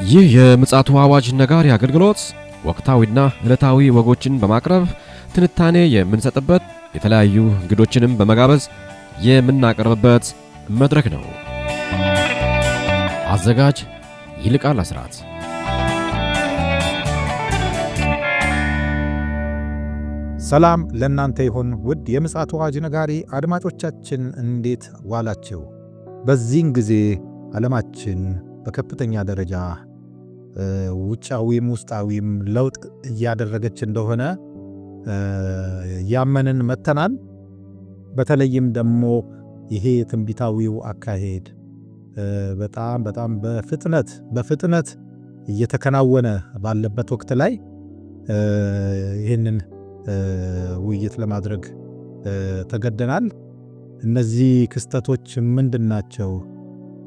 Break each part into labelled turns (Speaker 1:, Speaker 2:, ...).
Speaker 1: ይህ የምጽአቱ አዋጅ ነጋሪ አገልግሎት ወቅታዊና ዕለታዊ ወጎችን በማቅረብ ትንታኔ የምንሰጥበት የተለያዩ እንግዶችንም በመጋበዝ የምናቀርብበት መድረክ ነው። አዘጋጅ ይልቃል አስራት።
Speaker 2: ሰላም ለእናንተ ይሁን ውድ የምጽአቱ አዋጅ ነጋሪ አድማጮቻችን፣ እንዴት ዋላችሁ? በዚህን ጊዜ ዓለማችን በከፍተኛ ደረጃ ውጫዊም ውስጣዊም ለውጥ እያደረገች እንደሆነ ያመንን መተናል። በተለይም ደግሞ ይሄ ትንቢታዊው አካሄድ በጣም በፍጥነት እየተከናወነ ባለበት ወቅት ላይ ይህንን ውይይት ለማድረግ ተገደናል። እነዚህ ክስተቶች ምንድናቸው?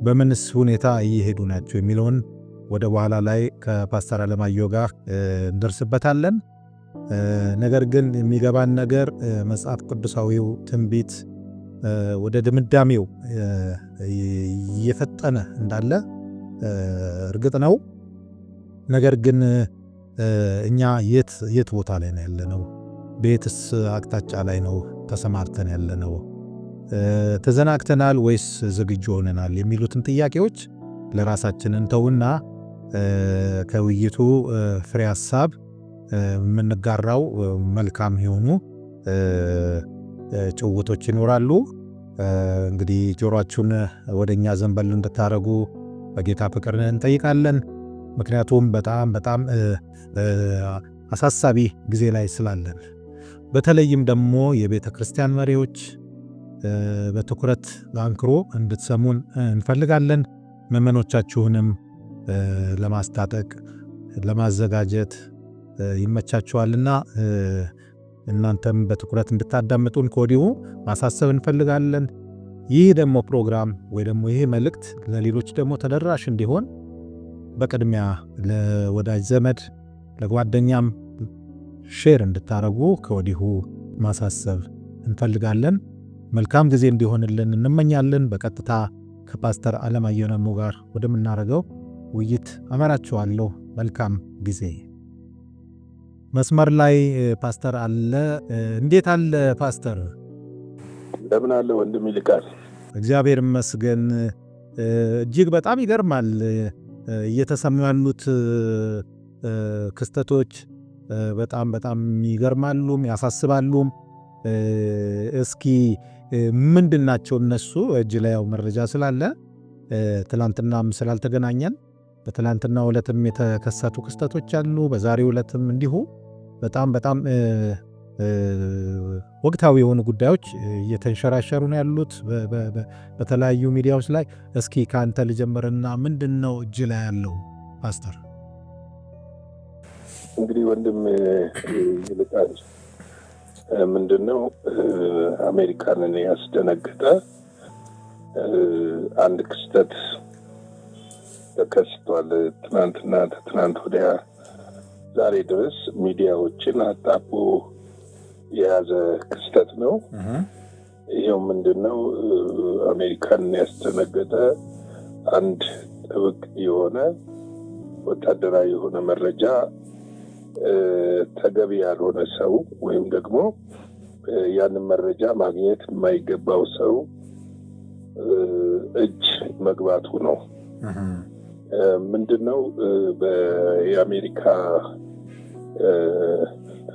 Speaker 2: በምንስ ሁኔታ እየሄዱ ናቸው? የሚለውን ወደ በኋላ ላይ ከፓስተር አለማየሁ ጋር እንደርስበታለን። ነገር ግን የሚገባን ነገር መጽሐፍ ቅዱሳዊው ትንቢት ወደ ድምዳሜው እየፈጠነ እንዳለ እርግጥ ነው። ነገር ግን እኛ የት ቦታ ላይ ነው ያለነው? በየትስ አቅጣጫ ላይ ነው ተሰማርተን ያለነው? ተዘናግተናል ወይስ ዝግጁ ሆነናል? የሚሉትን ጥያቄዎች ለራሳችን እንተውና ከውይይቱ ፍሬ ሐሳብ የምንጋራው መልካም የሆኑ ጭውውቶች ይኖራሉ። እንግዲህ ጆሮአችሁን ወደኛ ዘንበል እንድታረጉ በጌታ ፍቅር እንጠይቃለን። ምክንያቱም በጣም አሳሳቢ ጊዜ ላይ ስላለን፣ በተለይም ደግሞ የቤተ ክርስቲያን መሪዎች በትኩረት አንክሮ እንድትሰሙን እንፈልጋለን። ምዕመኖቻችሁንም ለማስታጠቅ ለማዘጋጀት ይመቻችኋልና እናንተም በትኩረት እንድታዳምጡን ከወዲሁ ማሳሰብ እንፈልጋለን። ይህ ደግሞ ፕሮግራም ወይ ደግሞ ይህ መልእክት ለሌሎች ደግሞ ተደራሽ እንዲሆን በቅድሚያ ለወዳጅ ዘመድ ለጓደኛም ሼር እንድታረጉ ከወዲሁ ማሳሰብ እንፈልጋለን። መልካም ጊዜ እንዲሆንልን እንመኛለን። በቀጥታ ከፓስተር አለማየሁ ጋር ወደምናደርገው ውይይት አመራችኋለሁ። መልካም ጊዜ። መስመር ላይ ፓስተር አለ። እንዴት አለ ፓስተር?
Speaker 3: እንደምን አለ ወንድም ይልቃል?
Speaker 2: እግዚአብሔር ይመስገን። እጅግ በጣም ይገርማል እየተሰሙ ያሉት ክስተቶች በጣም ይገርማሉ፣ ያሳስባሉ። እስኪ ምንድናቸው እነሱ? እጅ ላይ ያው መረጃ ስላለ ትላንትናም ስላልተገናኘን በትላንትናው ዕለትም የተከሰቱ ክስተቶች አሉ። በዛሬው ዕለትም እንዲሁ በጣም ወቅታዊ የሆኑ ጉዳዮች እየተንሸራሸሩ ነው ያሉት በተለያዩ ሚዲያዎች ላይ። እስኪ ከአንተ ልጀምርና ምንድነው እጅ ላይ ያለው ፓስተር?
Speaker 3: እንግዲህ ወንድም ይልቃል ምንድነው አሜሪካንን ያስደነገጠ አንድ ክስተት ተከስቷል። ትናንት ወዲያ ዛሬ ድረስ ሚዲያዎችን አጣቦ የያዘ ክስተት ነው። ይሄው ምንድነው አሜሪካንን ያስደነገጠ አንድ ጥብቅ የሆነ ወታደራዊ የሆነ መረጃ ተገቢ ያልሆነ ሰው ወይም ደግሞ ያንን መረጃ ማግኘት የማይገባው ሰው እጅ መግባቱ ነው። ምንድነው የአሜሪካ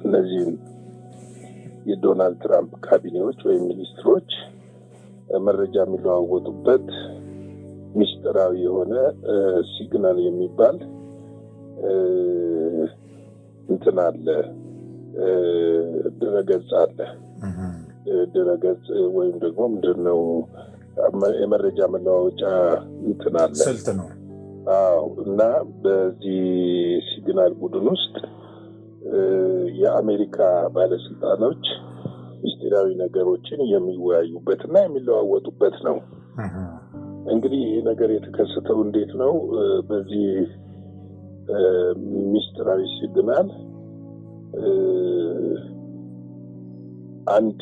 Speaker 3: እነዚህ የዶናልድ ትራምፕ ካቢኔዎች ወይም ሚኒስትሮች መረጃ የሚለዋወጡበት ሚስጥራዊ የሆነ ሲግናል የሚባል እንትን አለ፣ ድረገጽ አለ። ድረገጽ ወይም ደግሞ ምንድነው የመረጃ መለዋወጫ እንትን አለ፣
Speaker 2: ስልት ነው።
Speaker 3: አዎ። እና በዚህ ሲግናል ቡድን ውስጥ የአሜሪካ ባለስልጣኖች ምስጢራዊ ነገሮችን የሚወያዩበትና የሚለዋወጡበት ነው። እንግዲህ ይህ ነገር የተከሰተው እንዴት ነው? በዚህ ሚስጥራዊ ሲግናል አንድ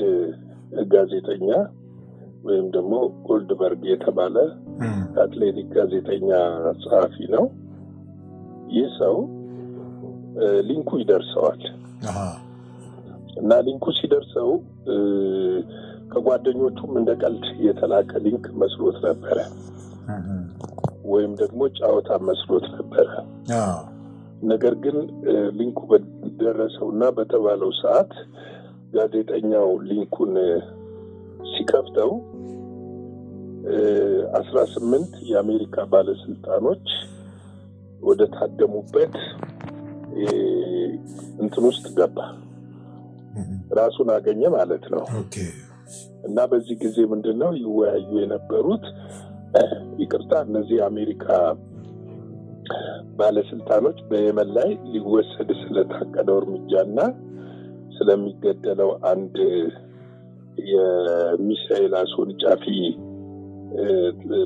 Speaker 3: ጋዜጠኛ ወይም ደግሞ ጎልድበርግ የተባለ አትሌቲክ ጋዜጠኛ ጸሐፊ ነው። ይህ ሰው ሊንኩ ይደርሰዋል እና ሊንኩ ሲደርሰው ከጓደኞቹም እንደ ቀልድ የተላከ ሊንክ መስሎት ነበረ ወይም ደግሞ ጫወታ መስሎት ነበረ። ነገር ግን ሊንኩ በደረሰውና በተባለው ሰዓት ጋዜጠኛው ሊንኩን ሲከፍተው 18 የአሜሪካ ባለስልጣኖች ወደ ታደሙበት እንትን ውስጥ ገባ። ራሱን አገኘ ማለት ነው። እና በዚህ ጊዜ ምንድነው ይወያዩ የነበሩት ይቅርታ እነዚህ አሜሪካ ባለስልጣኖች በየመን ላይ ሊወሰድ ስለታቀደው እርምጃና ስለሚገደለው አንድ የሚሳኤል አስወንጫፊ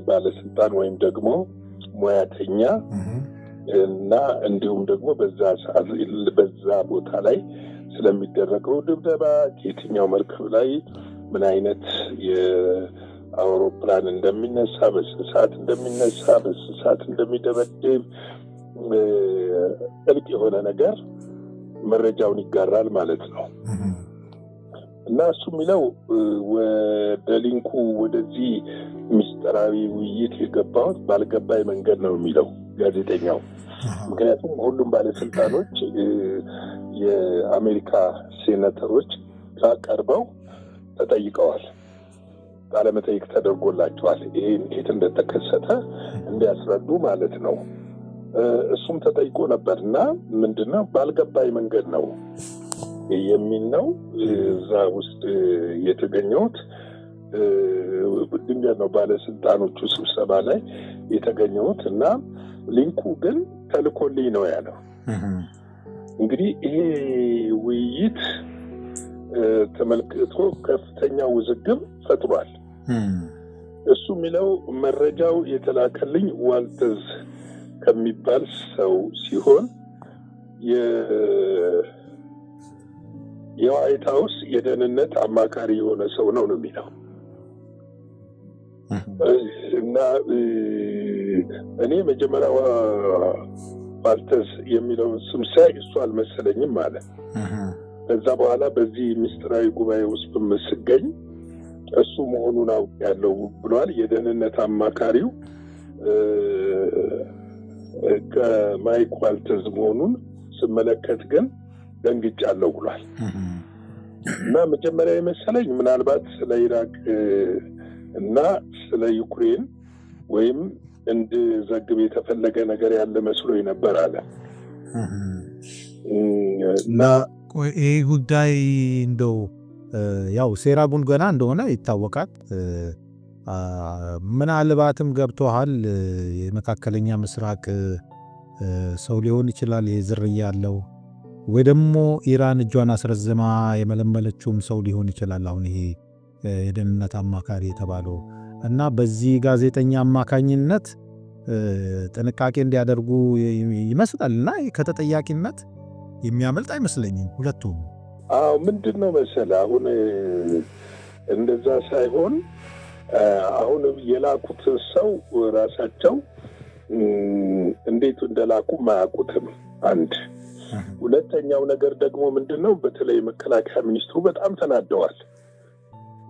Speaker 3: ባለስልጣን ወይም ደግሞ ሙያተኛ እና እንዲሁም ደግሞ በዛ ቦታ ላይ ስለሚደረገው ድብደባ ከየትኛው መርከብ ላይ ምን አይነት የአውሮፕላን እንደሚነሳ በስንት እንደሚነሳ በስንት እንደሚደበደብ ጥልቅ የሆነ ነገር መረጃውን ይጋራል ማለት ነው። እና እሱ የሚለው ወደ ሊንኩ ወደዚህ ሚስጥራዊ ውይይት የገባው ባልገባይ መንገድ ነው የሚለው ጋዜጠኛው። ምክንያቱም ሁሉም ባለስልጣኖች የአሜሪካ ሴኔተሮች ቀርበው ተጠይቀዋል። ቃለ መጠይቅ ተደርጎላቸዋል። ይሄ እንዴት እንደተከሰተ እንዲያስረዱ ማለት ነው። እሱም ተጠይቆ ነበርና ምንድነው ባልገባይ መንገድ ነው የሚል ነው እዛ ውስጥ የተገኘሁት። ድንገት ነው ባለስልጣኖቹ ስብሰባ ላይ የተገኘሁት እና ሊንኩ ግን ተልኮልኝ ነው ያለው። እንግዲህ ይሄ ውይይት ተመልክቶ ከፍተኛ ውዝግብ ፈጥሯል። እሱ የሚለው መረጃው የተላከልኝ ዋልተዝ ከሚባል ሰው ሲሆን የዋይት ሃውስ የደህንነት አማካሪ የሆነ ሰው ነው የሚለው እና እኔ መጀመሪያ ዋልተዝ የሚለው ስም ሳይ እሱ አልመሰለኝም ማለት ከዛ በኋላ በዚህ ሚስጥራዊ ጉባኤ ውስጥ በመስገኝ እሱ መሆኑን አውቃለሁ ብሏል። የደህንነት አማካሪው ከማይክ ዋልተዝ መሆኑን ስመለከት ግን ደንግጫለሁ ብሏል። እና መጀመሪያ የመሰለኝ ምናልባት ስለ ኢራቅ እና ስለ ዩክሬን ወይም እንድዘግብ የተፈለገ ነገር ያለ መስሎኝ ነበር አለ።
Speaker 2: እና ይሄ ጉዳይ እንደው ያው ሴራ ጉንገና እንደሆነ ይታወቃል። ምናልባትም ገብቶሃል የመካከለኛ ምስራቅ ሰው ሊሆን ይችላል የዝርያ ያለው ወይ ደግሞ ኢራን እጇን አስረዝማ የመለመለችውም ሰው ሊሆን ይችላል። አሁን ይሄ የደህንነት አማካሪ የተባለው እና በዚህ ጋዜጠኛ አማካኝነት ጥንቃቄ እንዲያደርጉ ይመስላልና ከተጠያቂነት የሚያመልጥ አይመስለኝም ሁለቱም።
Speaker 3: ምንድነው መሰለህ አሁን እንደዛ ሳይሆን አሁን የላኩት ሰው ራሳቸው እንዴት እንደላኩ ማያውቁትም አንድ። ሁለተኛው ነገር ደግሞ ምንድነው በተለይ መከላከያ ሚኒስትሩ በጣም ተናደዋል።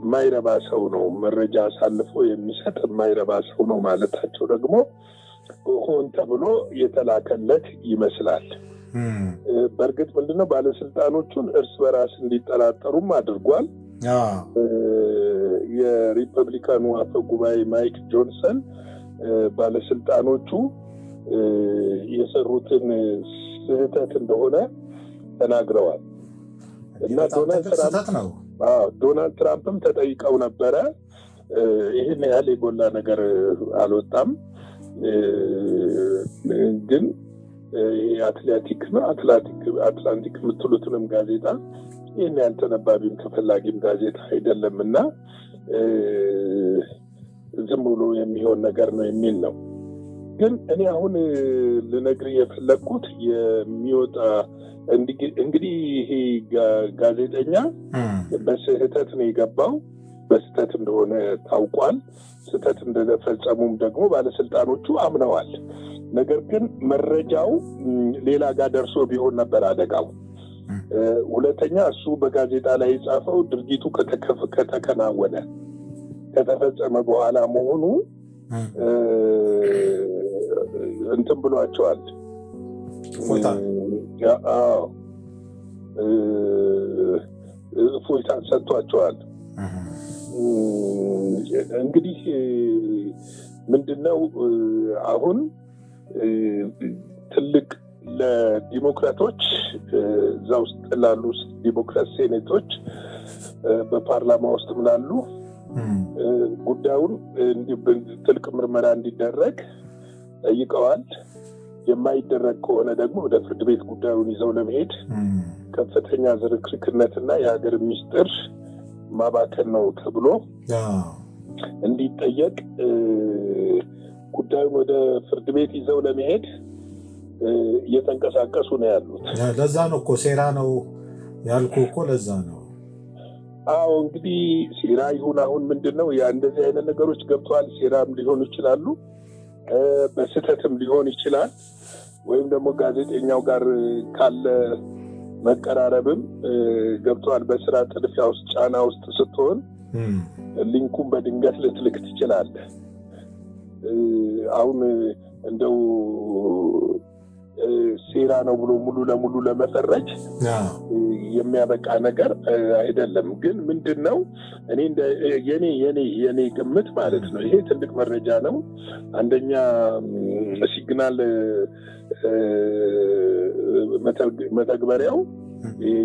Speaker 3: ማይረባ ሰው ነው መረጃ አሳልፎ የሚሰጥ ማይረባ ሰው ነው ማለታቸው ደግሞ ሆን ተብሎ የተላከለት ይመስላል። በእርግጥ ምንድነው ባለስልጣኖቹን እርስ በራስ እንዲጠራጠሩም አድርጓል። የሪፐብሊካኑ አፈ ጉባኤ ማይክ ጆንሰን ባለስልጣኖቹ የሰሩትን ስህተት እንደሆነ ተናግረዋል። እና ዶናልድ ትራምፕም ተጠይቀው ነበረ። ይሄን ያህል የጎላ ነገር አልወጣም፣ ግን አትላንቲክ የምትሉትንም ጋዜጣ ይህን ያህል ተነባቢም ተፈላጊም ጋዜጣ አይደለምና ዝም ብሎ የሚሆን ነገር ነው የሚል ነው። ግን እኔ አሁን ልነግርህ የፈለግኩት የሚወጣ እንግዲህ ይሄ ጋዜጠኛ በስህተት ነው የገባው፣ በስህተት እንደሆነ ታውቋል። ስህተት እንደፈጸሙም ደግሞ ባለስልጣኖቹ አምነዋል። ነገር ግን መረጃው ሌላ ጋር ደርሶ ቢሆን ነበር አደጋው። ሁለተኛ እሱ በጋዜጣ ላይ የጻፈው ድርጊቱ ከተከናወነ ከተፈጸመ በኋላ መሆኑ እንትን ብሏቸዋል። ፎይታ ሰጥቷቸዋል። እንግዲህ ምንድነው አሁን ትልቅ ለዲሞክራቶች እዛ ውስጥ ላሉ ዲሞክራት ሴኔቶች በፓርላማ ውስጥ ላሉ ጉዳዩን ጥልቅ ምርመራ እንዲደረግ ጠይቀዋል። የማይደረግ ከሆነ ደግሞ ወደ ፍርድ ቤት ጉዳዩን ይዘው ለመሄድ ከፍተኛ ዝርክርክነትና የሀገር ሚስጥር ማባከን ነው ተብሎ እንዲጠየቅ ጉዳዩን ወደ ፍርድ ቤት ይዘው ለመሄድ እየተንቀሳቀሱ ነው ያሉት።
Speaker 2: ለዛ ነው እኮ ሴራ ነው ያልኩ እኮ ለዛ ነው።
Speaker 3: አዎ እንግዲህ ሴራ ይሁን አሁን ምንድነው ያ እንደዚህ አይነት ነገሮች ገብቷል። ሴራም ሊሆኑ ይችላሉ፣ በስተትም ሊሆን ይችላል፣ ወይም ደግሞ ጋዜጠኛው ጋር ካለ መቀራረብም ገብቷል። በስራ ጥድፊያ ውስጥ ጫና ውስጥ ስትሆን ሊንኩን በድንገት ልትልክ ትችላለህ። አሁን እንደው ሴራ ነው ብሎ ሙሉ ለሙሉ ለመፈረጅ የሚያበቃ ነገር አይደለም። ግን ምንድነው እኔ እንደ የኔ ግምት ማለት ነው ይሄ ትልቅ መረጃ ነው። አንደኛ ሲግናል መተግበሪያው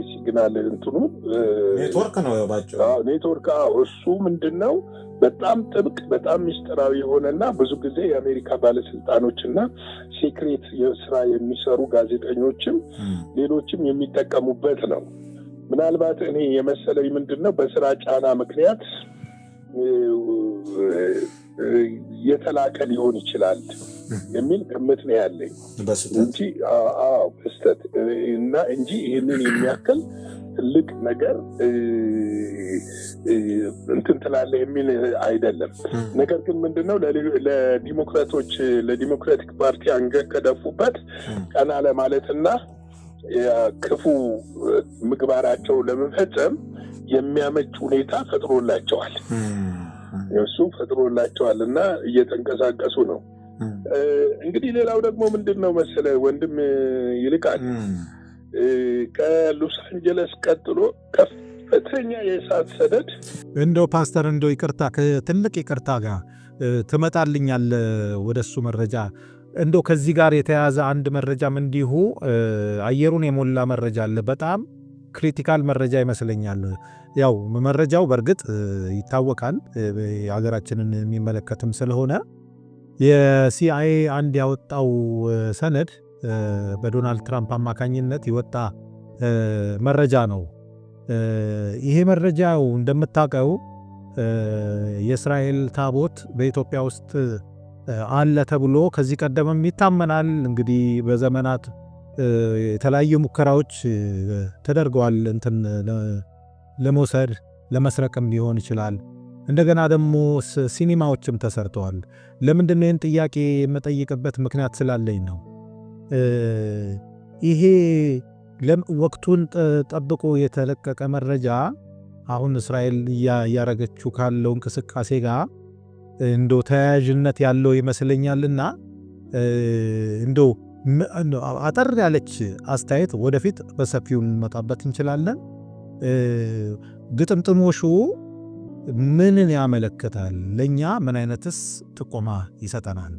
Speaker 3: ሲግናል እንትኑ
Speaker 2: ኔትወርክ ነው ያባቸው
Speaker 3: ኔትወርክ እሱ ምንድነው በጣም ጥብቅ በጣም ሚስጥራዊ የሆነና ብዙ ጊዜ የአሜሪካ ባለስልጣኖችና ሴክሬት የስራ የሚሰሩ ጋዜጠኞችም ሌሎችም የሚጠቀሙበት ነው። ምናልባት እኔ የመሰለኝ ምንድነው በስራ ጫና ምክንያት የተላከ ሊሆን ይችላል የሚል ግምት ነው ያለኝ እንጂ በስተት እና እንጂ ይሄንን የሚያክል ትልቅ ነገር እንትን ትላለህ የሚል አይደለም። ነገር ግን ምንድነው ለዲሞክራቲክ ፓርቲ አንገት ከደፉበት ቀና ለማለትና ክፉ ምግባራቸው ለመፈጸም የሚያመች ሁኔታ ፈጥሮላቸዋል። እሱ ፈጥሮላቸዋልና እየተንቀሳቀሱ ነው። እንግዲህ ሌላው ደግሞ ምንድነው መሰለ ወንድም ይልቃል ከሎስ አንጀለስ ቀጥሎ ከፍተኛ የእሳት ሰደድ
Speaker 2: እንደው ፓስተር እንደው ይቅርታ ከትልቅ ይቅርታ ጋር ትመጣልኛል ወደሱ መረጃ እንደው ከዚህ ጋር የተያዘ አንድ መረጃም እንዲሁ አየሩን የሞላ መረጃ አለ። በጣም ክሪቲካል መረጃ ይመስለኛል። ያው መረጃው በርግጥ ይታወቃል ሀገራችንን የሚመለከትም ስለሆነ የሲአይኤ አንድ ያወጣው ሰነድ በዶናልድ ትራምፕ አማካኝነት ይወጣ መረጃ ነው። ይሄ መረጃው እንደምታውቀው የእስራኤል ታቦት በኢትዮጵያ ውስጥ አለ ተብሎ ከዚህ ቀደምም ይታመናል። እንግዲህ በዘመናት የተለያዩ ሙከራዎች ተደርገዋል እንትን ለመውሰድ ለመስረቅም ሊሆን ይችላል። እንደገና ደግሞ ሲኒማዎችም ተሰርተዋል። ለምንድነው ይህን ጥያቄ የምጠይቅበት ምክንያት ስላለኝ ነው። ይሄ ወቅቱን ጠብቆ የተለቀቀ መረጃ አሁን እስራኤል እያረገችው ካለው እንቅስቃሴ ጋር እንደው ተያያዥነት ያለው ይመስለኛልና እንደው አጠር ያለች አስተያየት ወደፊት በሰፊው እንመጣበት እንችላለን። ግጥምጥሞሹ ምንን ያመለክታል? ለኛ ምን አይነትስ ጥቆማ ይሰጠናል?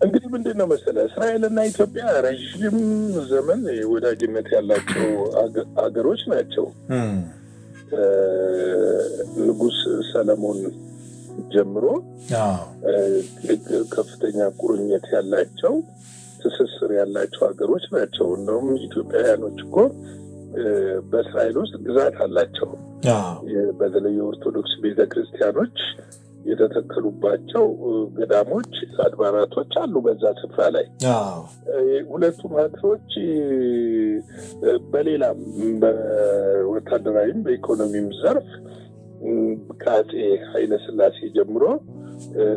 Speaker 3: እንግዲህ ምንድነው መሰለህ እስራኤልና ኢትዮጵያ ረጅም ዘመን ወዳጅነት ያላቸው አገሮች ናቸው። ንጉስ ሰለሞን ጀምሮ ከፍተኛ ቁርኝት ያላቸው ትስስር ያላቸው ሀገሮች ናቸው። እንደውም ኢትዮጵያውያኖች እኮ በእስራኤል ውስጥ ግዛት አላቸው። በተለይ የኦርቶዶክስ ቤተክርስቲያኖች የተተከሉባቸው ገዳሞች፣ አድባራቶች አሉ በዛ ስፍራ ላይ። ሁለቱም ሀገሮች በሌላም በወታደራዊም በኢኮኖሚም ዘርፍ ከአፄ ኃይለ ሥላሴ ጀምሮ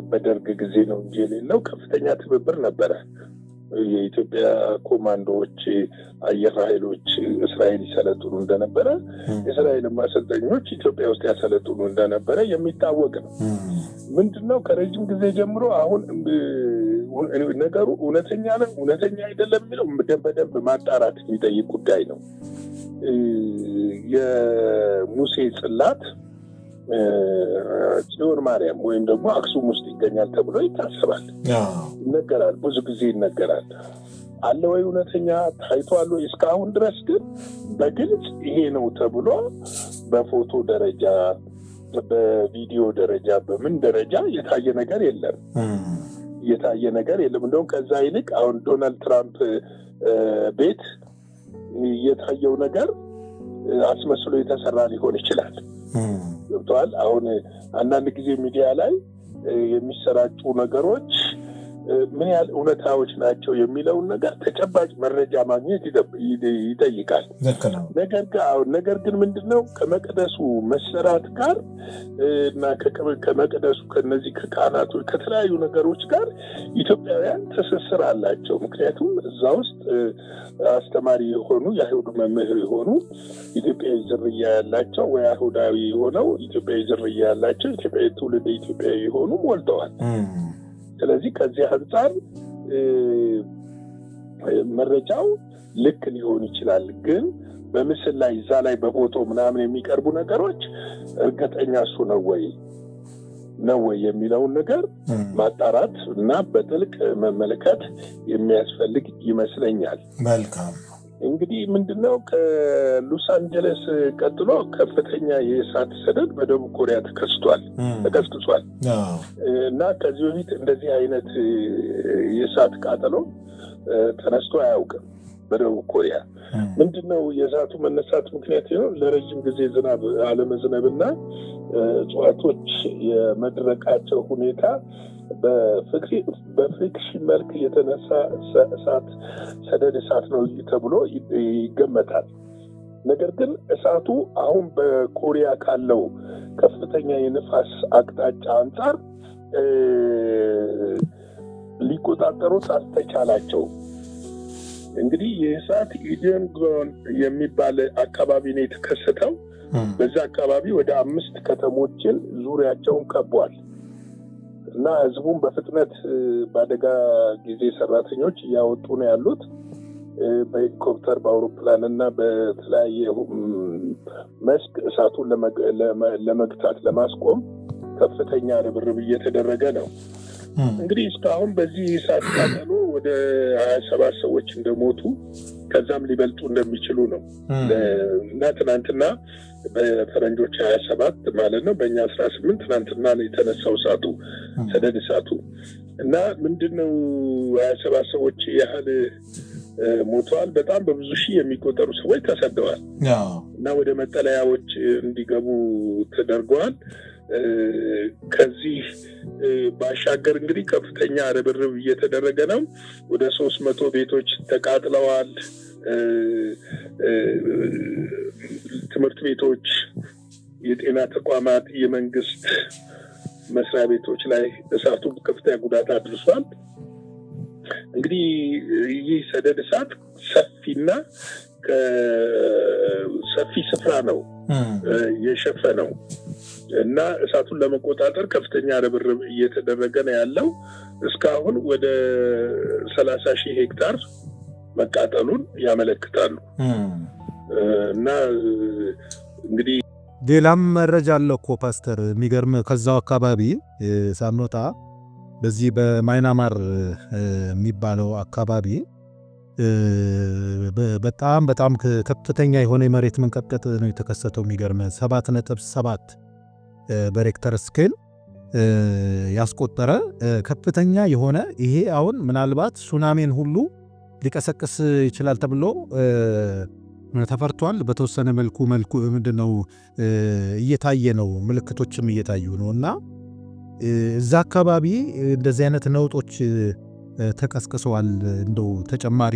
Speaker 3: በደርግ ጊዜ ነው እንጂ የሌለው ከፍተኛ ትብብር ነበረ። የኢትዮጵያ ኮማንዶዎች አየር ኃይሎች እስራኤል ይሰለጥኑ እንደነበረ፣ የእስራኤል ማሰልጠኞች ኢትዮጵያ ውስጥ ያሰለጥኑ እንደነበረ የሚታወቅ ነው። ምንድነው ከረጅም ጊዜ ጀምሮ አሁን ነገሩ እውነተኛ ነው እውነተኛ አይደለም የሚለው በደንብ ማጣራት የሚጠይቅ ጉዳይ ነው። የሙሴ ጽላት ጽዮን ማርያም ወይም ደግሞ አክሱም ውስጥ ይገኛል ተብሎ ይታሰባል፣ ይነገራል፣ ብዙ ጊዜ ይነገራል። አለ ወይ እውነተኛ ታይቷል? እስካሁን ድረስ ግን በግልጽ ይሄ ነው ተብሎ በፎቶ ደረጃ በቪዲዮ ደረጃ በምን ደረጃ የታየ ነገር የለም። እንደውም ከዛ ይልቅ አሁን ዶናልድ ትራምፕ ቤት የታየው ነገር አስመስሎ የተሰራ ሊሆን ይችላል። ገብቷል። አሁን አንዳንድ ጊዜ ሚዲያ ላይ የሚሰራጩ ነገሮች ምን ያህል እውነታዎች ናቸው የሚለውን ነገር ተጨባጭ መረጃ ማግኘት ይጠይቃል። ነገር ግን ምንድነው ከመቅደሱ መሰራት ጋር እና ከመቅደሱ ከነዚህ ከካህናቶች ከተለያዩ ነገሮች ጋር ኢትዮጵያውያን ትስስር አላቸው። ምክንያቱም እዛ ውስጥ አስተማሪ የሆኑ የአይሁድ መምህር የሆኑ ኢትዮጵያዊ ዝርያ ያላቸው ወይ አይሁዳዊ ሆነው ኢትዮጵያዊ ዝርያ ያላቸው ኢትዮጵያዊ ትውልደ ኢትዮጵያዊ የሆኑ ሞልተዋል። ስለዚህ ከዚህ አንፃር መረጃው ልክ ሊሆን ይችላል። ግን በምስል ላይ እዛ ላይ በፎቶ ምናምን የሚቀርቡ ነገሮች እርግጠኛ እሱ ነው ወይ የሚለውን ነገር ማጣራት እና በጥልቅ መመልከት የሚያስፈልግ ይመስለኛል።
Speaker 4: መልካም።
Speaker 3: እንግዲህ ምንድነው ከሎስ አንጀለስ ቀጥሎ ከፍተኛ የእሳት ሰደድ በደቡብ ኮሪያ ተከስቷል እና ከዚህ በፊት እንደዚህ አይነት የእሳት ቃጠሎ ተነስቶ አያውቅም በደቡብ ኮሪያ። ምንድነው የእሳቱ መነሳት ምክንያት ነው? ለረጅም ጊዜ ዝናብ አለመዝነብና እጽዋቶች የመድረቃቸው ሁኔታ በፍሪክሽን መልክ የተነሳ ሰደድ እሳት ነው ተብሎ ይገመታል። ነገር ግን እሳቱ አሁን በኮሪያ ካለው ከፍተኛ የንፋስ አቅጣጫ አንጻር ሊቆጣጠሩት አልተቻላቸው። እንግዲህ የእሳት ኢደንጎን የሚባል አካባቢ ነው የተከሰተው። በዛ አካባቢ ወደ 5 ከተሞችን ዙሪያቸውን ከቧል እና ህዝቡን በፍጥነት በአደጋ ጊዜ ሰራተኞች እያወጡ ነው ያሉት። በሄሊኮፕተር በአውሮፕላን እና በተለያየ መስክ እሳቱን ለመግታት ለማስቆም ከፍተኛ ርብርብ እየተደረገ ነው። እንግዲህ እስካሁን በዚህ እሳት ቃጠሎ ወደ 27 ሰዎች እንደሞቱ ከዛም ሊበልጡ እንደሚችሉ ነው እና ትናንትና በፈረንጆች 27 ማለት ነው፣ በእኛ 18 ትናንትና ነው የተነሳው እሳቱ ሰደድ እሳቱ እና ምንድነው 27 ሰዎች ያህል ሞተዋል። በጣም በብዙ ሺህ የሚቆጠሩ ሰዎች ተሰደዋል እና ወደ መጠለያዎች እንዲገቡ ተደርገዋል። ከዚህ ባሻገር እንግዲህ ከፍተኛ ርብርብ እየተደረገ ነው። ወደ 300 ቤቶች ተቃጥለዋል። ትምህርት ቤቶች፣ የጤና ተቋማት፣ የመንግስት መስሪያ ቤቶች ላይ እሳቱ ከፍተኛ ጉዳት አድርሷል። እንግዲህ ይህ ሰደድ እሳት ሰፊና ሰፊ ስፍራ ነው የሸፈነው እና እሳቱን ለመቆጣጠር ከፍተኛ ርብርብ እየተደረገ ነው ያለው። እስካሁን ወደ 30,000 ሄክታር መቃጠሉን ያመለክታሉ እና እንግዲህ
Speaker 2: ሌላም መረጃ አለ እኮ ፓስተር፣ የሚገርም ከዛው አካባቢ ሳምኖታ በዚህ በማይናማር የሚባለው አካባቢ በጣም ከፍተኛ የሆነ የመሬት መንቀጥቀጥ ነው የተከሰተው። የሚገርም 7.7 በሬክተር ስኬል ያስቆጠረ ከፍተኛ የሆነ ይሄ አሁን ምናልባት ሱናሚን ሁሉ ሊቀሰቅስ ይችላል ተብሎ ተፈርቷል። በተወሰነ መልኩ ምንድነው እየታየ ነው፣ ምልክቶችም እየታዩ ነው እና እዛ አካባቢ እንደዚህ አይነት ነውጦች ተቀስቅሰዋል። እንደው ተጨማሪ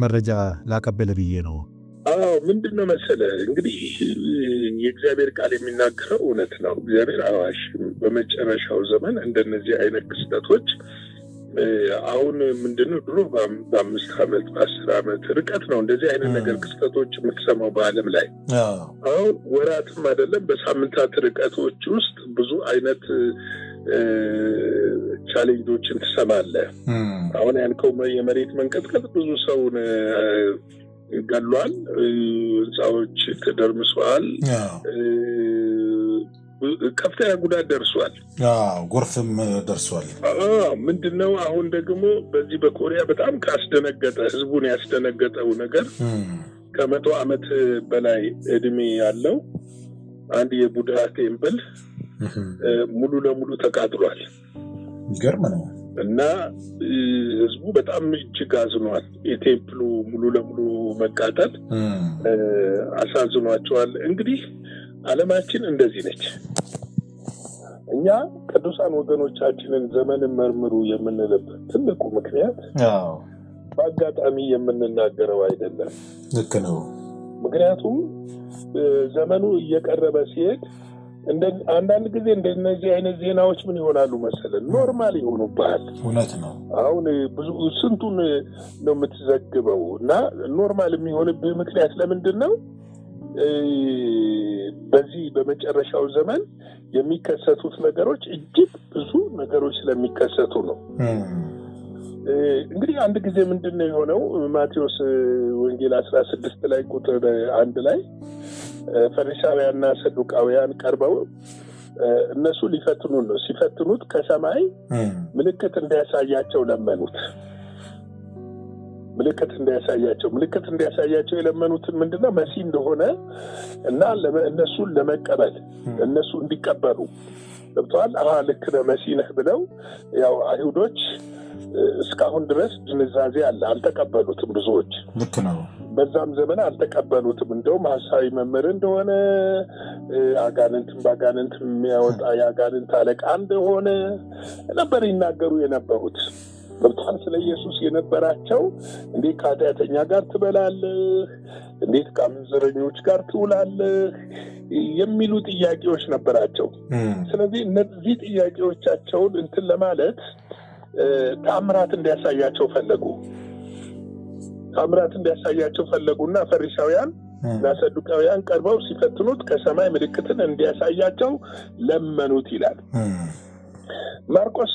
Speaker 2: መረጃ ላቀበለ ብዬ ነው።
Speaker 3: ምንድነው መሰለ እንግዲህ የእግዚአብሔር ቃል የሚናገረው እውነት ነው። እግዚአብሔር በመጨረሻው ዘመን እንደነዚህ አይነት ክስተቶች አሁን ምንድነው ድሮ በ5 ዓመት በ10 ዓመት ርቀት ነው እንደዚህ አይነት ነገር ክስተቶች የምትሰማው በአለም ላይ አሁን ወራትም አይደለም በሳምንታት ርቀቶች ውስጥ ብዙ አይነት ቻሌንጆችን ትሰማለህ አሁን ያልከው የመሬት መንቀጥቀጥ ብዙ ሰውን ገሏል ህንጻዎች ተደርምሰዋል ከፍተኛ ጉዳት ደርሷል
Speaker 4: ጎርፍም ደርሷል
Speaker 3: ምንድነው አሁን ደግሞ በዚህ በኮሪያ በጣም ካስደነገጠ ህዝቡን ያስደነገጠው ነገር ከ100 ዓመት በላይ እድሜ ያለው አንድ የቡድሃ ቴምፕል ሙሉ ለሙሉ ተቃጥሏል
Speaker 4: ይገርም ነው
Speaker 3: እና ህዝቡ በጣም እጅግ አዝኗል የቴምፕሉ ሙሉ ለሙሉ መቃጠል አሳዝኗቸዋል እንግዲህ ዓለማችን እንደዚህ ነች እኛ ቅዱሳን ወገኖቻችንን ዘመንን መርምሩ የምንልበት ትልቁ ምክንያት በአጋጣሚ የምንናገረው አይደለም
Speaker 4: ልክ ነው
Speaker 3: ምክንያቱም ዘመኑ እየቀረበ ሲሄድ አንዳንድ ጊዜ እንደነዚህ አይነት ዜናዎች ምን ይሆናሉ መሰለን ኖርማል ይሆኑባል
Speaker 4: እውነት ነው
Speaker 3: አሁን ብዙ ስንቱን ነው የምትዘግበው እና ኖርማል የሚሆንበት ምክንያት ለምንድነው በዚህ በመጨረሻው ዘመን የሚከሰቱት ነገሮች እጅግ ብዙ ነገሮች ስለሚከሰቱ ነው እንግዲህ አንድ ጊዜ ምንድነው የሆነው ማቴዎስ ወንጌል 16 ላይ ቁጥር 1 ላይ ፈሪሳውያንና ሰዱቃውያን ቀርበው እነሱ ሊፈትኑት ነው ሲፈትኑት ከሰማይ ምልክት እንዲያሳያቸው ለመኑት ምልክት እንዲያሳያቸው የለመኑት ምንድነው መሲህ እንደሆነ እና እነሱ ለመቀበል እነሱ እንዲቀበሉ ገብቷል ልክ ነው መሲህ ነህ ብለው ያው አይሁዶች እስካሁን ድረስ ድንዛዜ አለ አልተቀበሉትም ብዙዎች
Speaker 4: ልክ ነው
Speaker 3: በዛም ዘመን አልተቀበሉትም እንደውም ሐሳዊ መምህር እንደሆነ አጋንንት የሚያወጣ ያጋንንት አለቃ እንደሆነ ነበር ይናገሩ የነበሩት በጣም ስለ ኢየሱስ የነበራቸው እንዴት ከኃጢአተኛ ጋር ትበላለህ እንዴት ከአመንዝረኞች ጋር ትውላለህ የሚሉ ጥያቄዎች ነበራቸው ስለዚህ እነዚህ ጥያቄዎቻቸውን እንትን ለማለት ተአምራት እንዲያሳያቸው ፈለጉና ፈሪሳውያን እና ሰዱቃውያን ቀርበው ሲፈትኑት ከሰማይ ምልክትን እንዲያሳያቸው ለመኑት ይላል ማርቆስ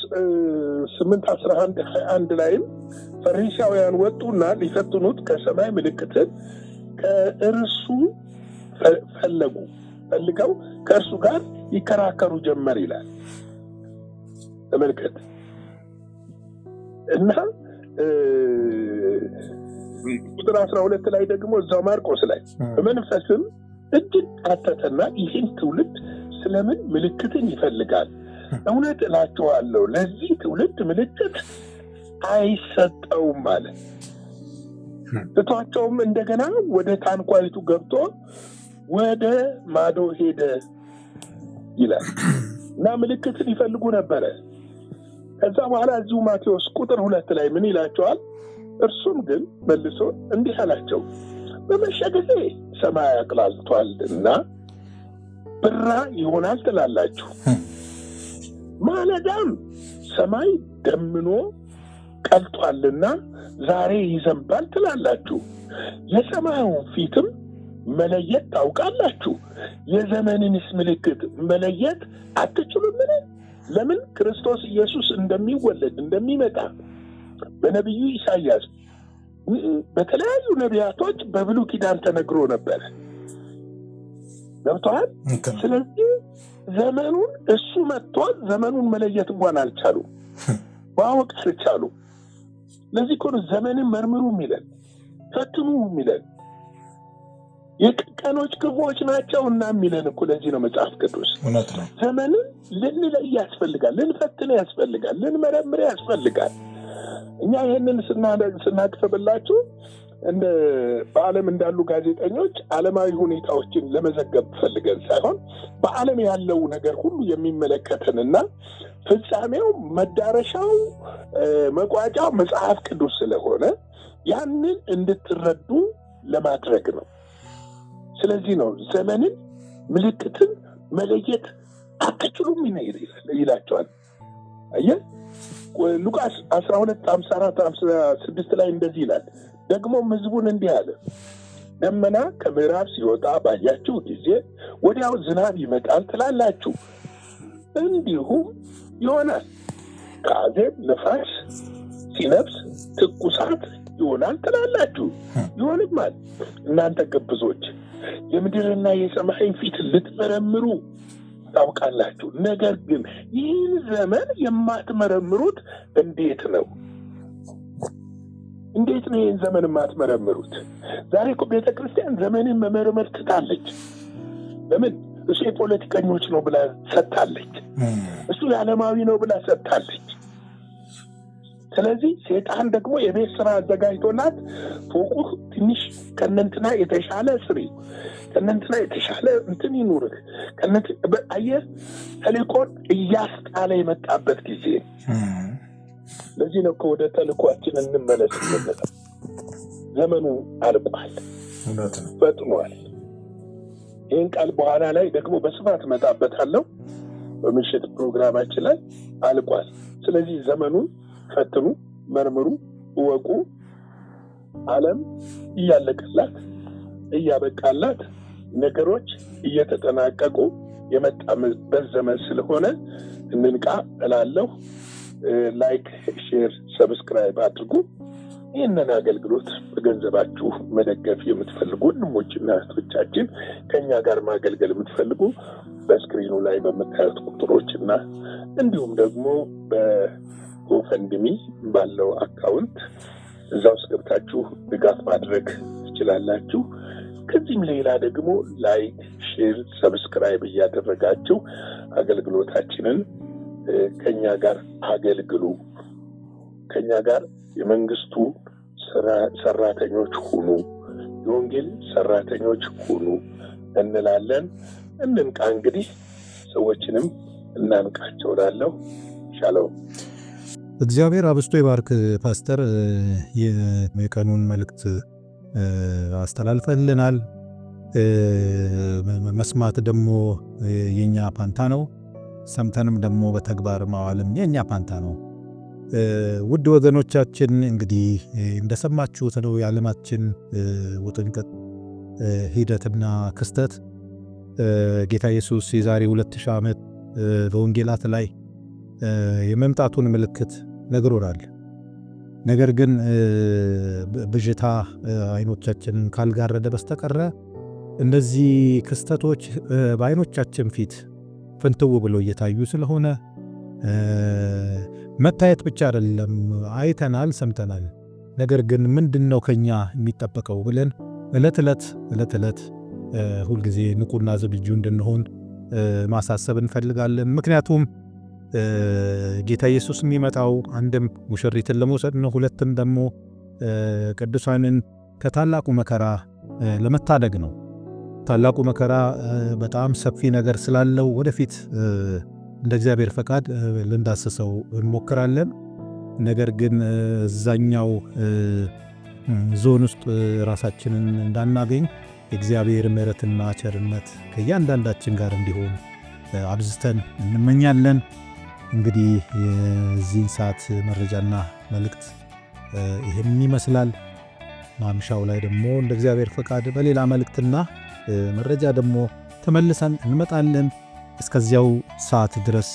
Speaker 3: 8:11-21 ላይም ፈሪሳውያን ወጡና ሊፈትኑት ከሰማይ ምልክትን ከእርሱ ፈልገው ከእርሱ ጋር ይከራከሩ ጀመር ይላል ተመልከት እና ቁጥር 12 ላይ ደግሞ እዛው ማርቆስ ላይ በመንፈስም እጅግ አተተና ይህን ትውልድ ስለምን ምልክትን ይፈልጋል እውነት እላችኋለሁ ለዚህ ትውልድ ምልክት አይሰጠውም ማለት ተቷቸውም እንደገና ወደ ታንኳይቱ ገብቶ ወደ ማዶ ሄደ ይላል እና ምልክትን ይፈልጉ ነበር ከዛ በኋላ እዚሁ ማቴዎስ ቁጥር 2 ላይ ምን ይላቸዋል እርሱም ግን መልሶ እንዲህ አላቸው በመሸ ጊዜ ሰማይ አቅላልቷልና ብራ ይሆናል ትላላችሁ ማለዳም ሰማይ ደምኖ ቀልጧልና ዛሬ ይዘንባል ትላላችሁ የሰማዩ ፊትም መለየት ታውቃላችሁ የዘመንንስ ምልክት መለየት አትችሉምን ለምን ክርስቶስ ኢየሱስ እንደሚወለድ እንደሚመጣ በነብዩ ኢሳይያስ በተለያዩ ነቢያቶች በብሉይ ኪዳን ተነግሮ ነበር ገብቷል ስለዚህ ዘመኑን እሱ መጥቶ ዘመኑን መለየት እንኳን አልቻሉ ማወቅ አልቻሉ ለዚህ እኮ ዘመንን መርምሩ የሚለን ፈትኑ የሚለን የቀኖች ክፉዎች ናቸውና የሚለን እኮ ለዚህ ነው መጽሐፍ ቅዱስ
Speaker 4: እውነት ነው
Speaker 3: ዘመንን ልንለይ ያስፈልጋል ልንፈትን ያስፈልጋል ልንመረምር ያስፈልጋል እኛ ይሄንን ስናቀርብላችሁ እንደ በዓለም እንዳሉ ጋዜጠኞች ዓለማዊ ሁኔታዎችን ለመዘገብ ፈልገን ሳይሆን በዓለም ያለው ነገር ሁሉ የሚመለከተንና ፍጻሜው መዳረሻው መቋጫው መጽሐፍ ቅዱስ ስለሆነ ያንን እንድትረዱ ለማድረግ ነው ስለዚህ ነው ዘመንን ምልክትን መለየት አትችሉም ይላቸዋል። አየህ ሉቃስ 12:54-56 ላይ እንደዚህ ይላል። ደግሞ ሕዝቡን እንዲህ አለ፣ ደመና ከምዕራብ ሲወጣ ባያችሁ ጊዜ ወዲያው ዝናብ ይመጣል ትላላችሁ፣ እንዲሁም ይሆናል። ከአዜብ ነፋስ ሲነፍስ ትኩሳት ይሆናል ትላላችሁ፣ ይሆንማል። እናንተ ግብዞች የምድርና የሰማይን ፊት ልትመረምሩ ታውቃላችሁ፣ ነገር ግን ይህን ዘመን የማትመረምሩት እንዴት ነው? እንዴት ነው ይህን ዘመን የማትመረምሩት? ዛሬ እኮ ቤተክርስቲያን ዘመንን መመርመር ትታለች። ለምን? እሱ የፖለቲከኞች ነው ብላ ሰጥታለች። እሱ የዓለማዊ ነው ብላ ሰጥታለች። ስለዚህ ሴጣን ደግሞ የቤት ስራ አዘጋጅቶላት ፎቁ ትንሽ ከነንትና የተሻለ ስሪ፣ ከነንትና የተሻለ እንትን ይኑርህ፣ አየህ ተልእኮን እያስጣለ የመጣበት ጊዜ። ለዚህ ነው ወደ ተልእኳችን እንመለስ እንመለስ። ዘመኑ አልቋል፣ ፈጥኗል። ይህን ቃል በኋላ ላይ ደግሞ በስፋት መጣበታለሁ በምሽት ፕሮግራማችን ላይ። አልቋል። ስለዚህ ዘመኑን ፈትኑ፣ መርምሩ፣ እወቁ። ዓለም እያበቃላት ነገሮች እየተጠናቀቁ የመጣበት ዘመን ስለሆነ እንንቃ እላለሁ። ላይክ፣ ሼር፣ ሰብስክራይብ አድርጉ። ይህንን አገልግሎት በገንዘባችሁ መደገፍ የምትፈልጉ ወንድሞችና እህቶቻችን ከኛ ጋር ማገልገል የምትፈልጉ በስክሪኑ ላይ በምታዩት ቁጥሮችና እንዲሁም ደግሞ በጎፈንድሚ ባለው አካውንት እዛው ገብታችሁ ድጋፍ ማድረግ ትችላላችሁ። ከዚህም ሌላ ደግሞ ላይክ፣ ሼር፣ ሰብስክራይብ እያደረጋችሁ አገልግሎታችንን ከኛ ጋር አገልግሉ። ከኛ ጋር የመንግስቱ ሰራተኞች ሁኑ፣ የወንጌል ሰራተኞች ሁኑ እንላለን። እንንቃ እንግዲህ ሰዎችንም እናንቃቸው እላለሁ። ሻሎም።
Speaker 2: እግዚአብሔር አብስቶ ይባርክ ፓስተር። የቀኑን መልእክት አስተላልፈልናል። መስማት ደግሞ የኛ ፓንታ ነው። ሰምተንም ደግሞ በተግባር ማዋልም የኛ ፓንታ ነው። ውድ ወገኖቻችን እንግዲህ እንደሰማችሁት ነው የዓለማችን ውጥንቅጥ ሂደትና ክስተት ጌታ ኢየሱስ የዛሬ 2000 ዓመት በወንጌላት ላይ የመምጣቱን ምልክት ነግሮናል። ነገር ግን ብዥታ አይኖቻችንን ካልጋረደ በስተቀረ እነዚህ ክስተቶች በአይኖቻችን ፊት ፍንትው ብሎ እየታዩ ስለሆነ መታየት ብቻ አይደለም፣ አይተናል፣ ሰምተናል። ነገር ግን ምንድነው ከኛ የሚጠበቀው ብለን ዕለት ዕለት ሁልጊዜ ንቁና ዝግጁ እንድንሆን ማሳሰብ እንፈልጋለን። ምክንያቱም ጌታ ኢየሱስ የሚመጣው አንድም ሙሽሪትን ለመውሰድ ነው፣ ሁለትም ደግሞ ቅዱሳንን ከታላቁ መከራ ለመታደግ ነው። ታላቁ መከራ በጣም ሰፊ ነገር ስላለው ወደፊት እንደ እግዚአብሔር ፈቃድ ልንዳስሰው እንሞክራለን። ነገር ግን እዛኛው ዞን ውስጥ ራሳችንን እንዳናገኝ የእግዚአብሔር ምሕረትና ቸርነት ከእያንዳንዳችን ጋር እንዲሆን አብዝተን እንመኛለን። እንግዲህ የዚህን ሰዓት መረጃና መልእክት ይህን ይመስላል። ማምሻው ላይ ደግሞ እንደ እግዚአብሔር ፈቃድ በሌላ መልእክትና መረጃ ደግሞ ተመልሰን እንመጣለን። እስከዚያው ሰዓት ድረስ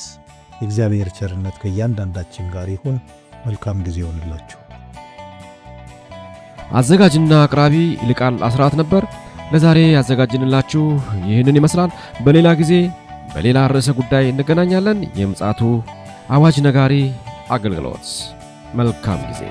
Speaker 2: የእግዚአብሔር ቸርነት ከእያንዳንዳችን ጋር ይሁን። መልካም ጊዜ ይሆንላችሁ።
Speaker 1: አዘጋጅና አቅራቢ ይልቃል አስራት ነበር። ለዛሬ ያዘጋጅንላችሁ ይህንን ይመስላል። በሌላ ጊዜ በሌላ ርዕሰ ጉዳይ እንገናኛለን። የምጽአቱ አዋጅ ነጋሪ አገልግሎት። መልካም ጊዜ